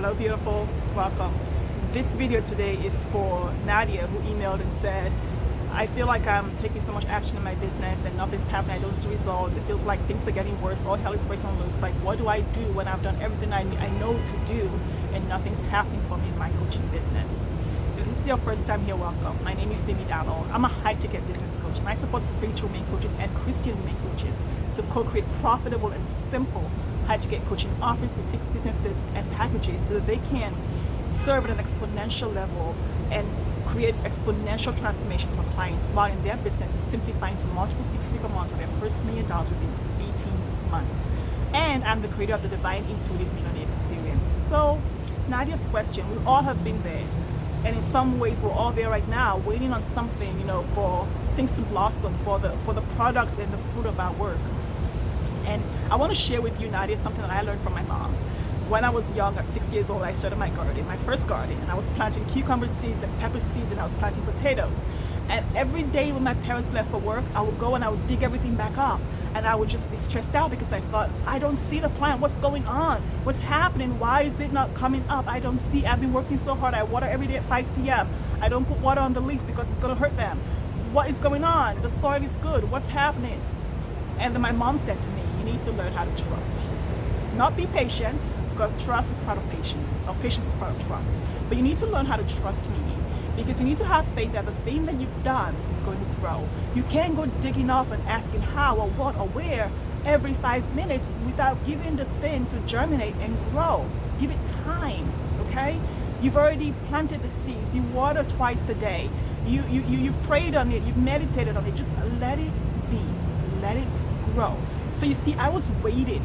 Hello, beautiful. Welcome. This video today is for Nadia, who emailed and said, I feel like I'm taking so much action in my business and nothing's happening. I don't see results. It feels like things are getting worse. All hell is breaking loose. Like, what do I do when I've done everything I know to do and nothing's happening for me in my coaching business? If this is your first time here, welcome. My name is Millionaire. I'm a high-ticket business coach, and I support spiritual women coaches and Christian women coaches to co-create profitable and simple high-ticket coaching offers, boutique businesses, and packages so that they can serve at an exponential level and create exponential transformation for clients while in their business is simplifying to multiple six-figure months of their first $1 million within 18 months. And I'm the creator of the Divine Intuitive Millionaire Experience. So, Nadia's question, we all have been there. And in some ways, we're all there right now, waiting on something, for things to blossom, for the product and the fruit of our work. And I want to share with you, Nadia, something that I learned from my mom. When I was young, at 6 years old, I started my garden, my first garden, and I was planting cucumber seeds and pepper seeds, and I was planting potatoes. And every day when my parents left for work, I would go and I would dig everything back up. And I would just be stressed out because I thought, I don't see the plant. What's going on? What's happening? Why is it not coming up? I don't see. I've been working so hard. I water every day at 5 p.m. I don't put water on the leaves because it's going to hurt them. What is going on? The soil is good. What's happening? And then my mom said to me, you need to learn how to trust. Not be patient, because trust is part of patience, or patience is part of trust. But you need to learn how to trust me, because you need to have faith that the thing that you've done is going to grow. You can't go digging up and asking how or what or where every 5 minutes without giving the thing to germinate and grow. Give it time, okay? You've already planted the seeds. You water twice a day. You prayed on it. You've meditated on it. Just let it be. Let it grow. So you see, I was waiting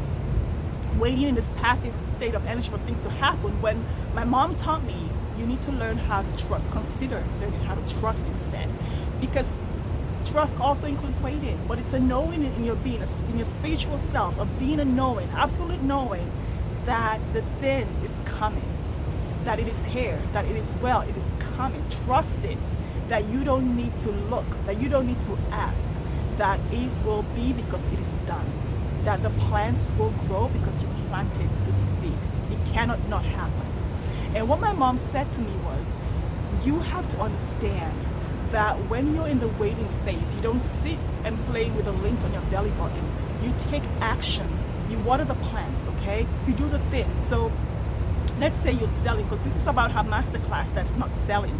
in this passive state of energy for things to happen when my mom taught me, you need to learn how to trust. Consider learning how to trust instead. Because trust also includes waiting, but it's a knowing in your being, in your spiritual self, of being a knowing, absolute knowing that the thing is coming, that it is here, that it is well, it is coming. Trusting that you don't need to look, that you don't need to ask, that it will be because it is done. That the plants will grow because you planted the seed. It cannot not happen. And what my mom said to me was, you have to understand that when you're in the waiting phase, you don't sit and play with a lint on your belly button. You take action. You water the plants, okay? You do the thing. So let's say you're selling, because this is about her masterclass that's not selling.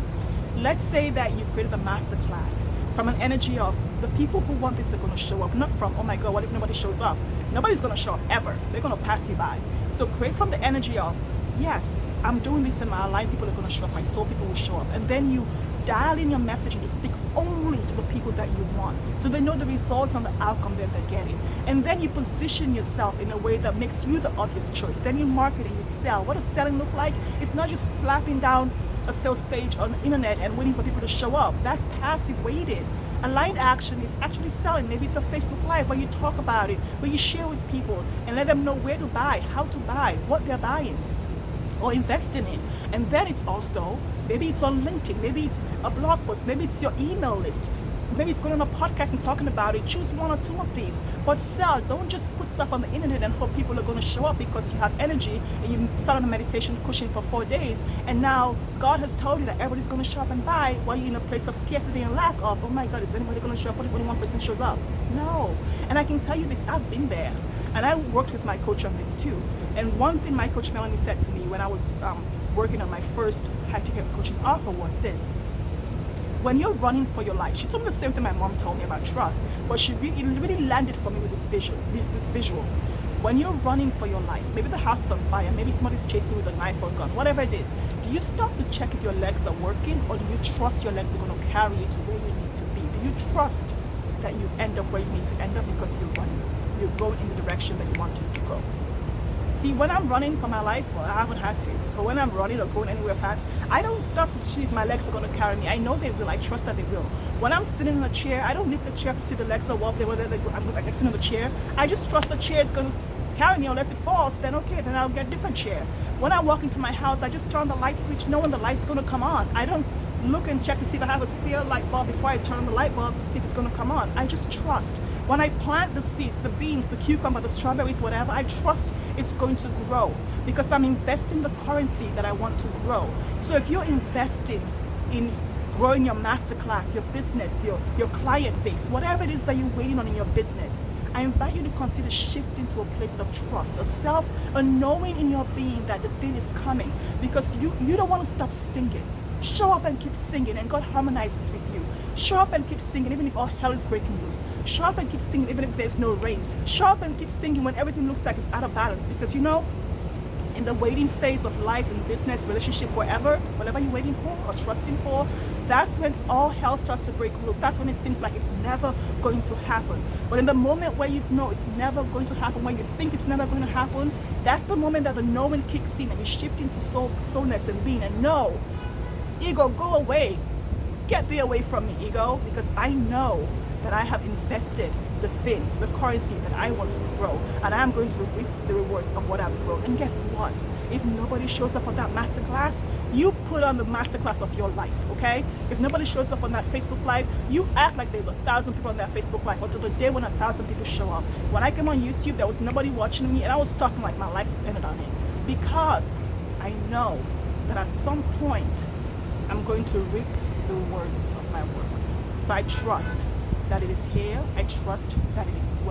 Let's say that you've created a masterclass from an energy of the people who want this are going to show up, not from, oh my God, what if nobody shows up? Nobody's going to show up ever. They're going to pass you by. So create from the energy of, yes, I'm doing this in my life, people are going to show up, my soul people will show up. And then you dial in your message and you speak only to the people that you want, so they know the results and the outcome that they're getting. And then you position yourself in a way that makes you the obvious choice. Then you market and you sell. What does selling look like? It's not just slapping down a sales page on the internet and waiting for people to show up. That's passive waiting. Aligned action is actually selling. Maybe it's a Facebook Live where you talk about it, where you share with people and let them know where to buy, how to buy, what they're buying or investing in. And then it's also, maybe it's on LinkedIn, maybe it's a blog post, maybe it's your email list, maybe it's going on a podcast and talking about it. Choose one or two of these, but sell. Don't just put stuff on the internet and hope people are going to show up because you have energy and you sat on a meditation cushion for 4 days, and now God has told you that everybody's going to show up and buy while you're in a place of scarcity and lack of, oh my God, is anybody going to show up? What if only one person shows up? No. And I can tell you this, I've been there. And I worked with my coach on this too. And one thing my coach Melanie said to me when I was working on my first high-ticket coaching offer was this. When you're running for your life, she told me the same thing my mom told me about trust, but it really landed for me with this visual. When you're running for your life, maybe the house is on fire, maybe somebody's chasing you with a knife or a gun, whatever it is, do you stop to check if your legs are working, or do you trust your legs are going to carry you to where you need to be? Do you trust that you end up where you need to end up because you're running? You're going in the direction that you want to go. See, when I'm running for my life, well, I haven't had to, but when I'm running or going anywhere fast, I don't stop to see if my legs are going to carry me. I know they will. I trust that they will. When I'm sitting in a chair, I don't lift the chair to see the legs are wobbling, whether I'm sitting in the chair. I just trust the chair is going to carry me unless it falls, then okay, then I'll get a different chair. When I walk into my house, I just turn the light switch knowing the light's going to come on. I don't look and check to see if I have a spare light bulb before I turn on the light bulb to see if it's going to come on. I just trust. When I plant the seeds, the beans, the cucumber, the strawberries, whatever, I trust it's going to grow because I'm investing the currency that I want to grow. So if you're investing in growing your masterclass, your business, your client base, whatever it is that you're waiting on in your business, I invite you to consider shifting to a place of trust, a knowing in your being that the thing is coming, because you don't want to stop singing. Show up and keep singing, and God harmonizes with you. Show up and keep singing even if all hell is breaking loose. Show up and keep singing even if there's no rain. Show up and keep singing when everything looks like it's out of balance, because in the waiting phase of life and business, relationship, whatever you're waiting for or trusting for, that's when all hell starts to break loose. That's when it seems like it's never going to happen. But in the moment where you know it's never going to happen, when you think it's never going to happen, that's the moment that the knowing kicks in and you shift into soulness and being. And no, ego, go away. Get thee away from me, ego, because I know that I have invested the currency that I want to grow, and I am going to reap the rewards of what I've grown. And guess what? If nobody shows up on that masterclass, you put on the masterclass of your life, okay? If nobody shows up on that Facebook Live, you act like there's 1,000 people on that Facebook Live until the day when 1,000 people show up. When I came on YouTube, there was nobody watching me, and I was talking like my life depended on it, because I know that at some point, I'm going to reap the rewards of my work. So I trust that it is here. I trust that it is well.